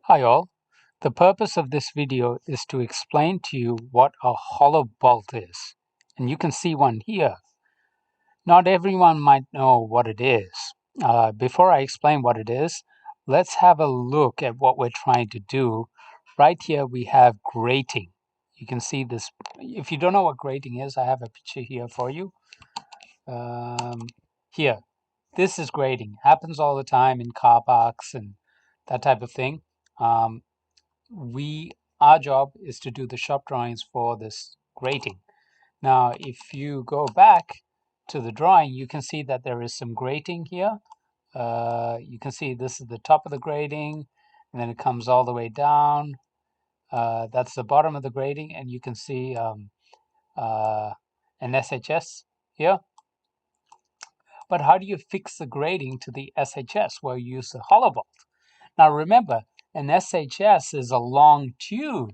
Hi all. The purpose of this video is to explain to you what a hollow bolt is. And you can see one here. Not everyone might know what it is. Before I explain what it is, let's have a look at what we're trying to do. Right here we have grating. You can see this. If you don't know what grating is, I have a picture here for you. Here, this is grating. Happens all the time in car parks and that type of thing. Um, our job is to do the shop drawings for this grating. Now, if you go back to the drawing, you can see that there is some grating here. You can see this is the top of the grating, and then it comes all the way down. That's the bottom of the grating, and you can see an SHS here. But how do you fix the grating to the SHS? Well, you use the Hollo-bolt. Now remember, an SHS is a long tube.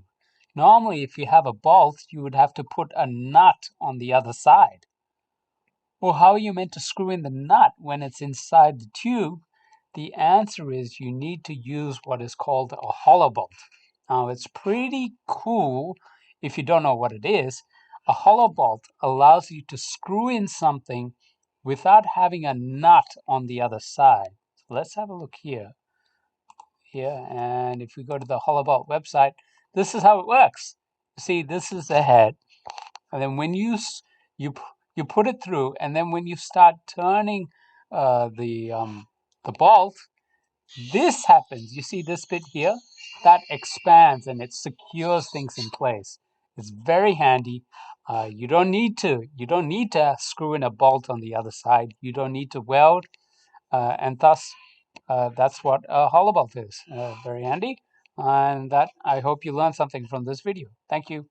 Normally, if you have a bolt, you would have to put a nut on the other side. Well, how are you meant to screw in the nut when it's inside the tube? The answer is you need to use what is called a Hollo-bolt. Now, it's pretty cool if you don't know what it is. A Hollo-bolt allows you to screw in something without having a nut on the other side. So let's have a look here. And if we go to the Hollobolt website, this is how it works. See, this is the head, and then when you put it through, and then when you start turning the bolt, this happens. You see this bit here that expands and it secures things in place. It's very handy. You don't need to screw in a bolt on the other side. You don't need to weld, and thus that's what a Hollobolt is. Very handy. And that I hope you learned something from this video. Thank you.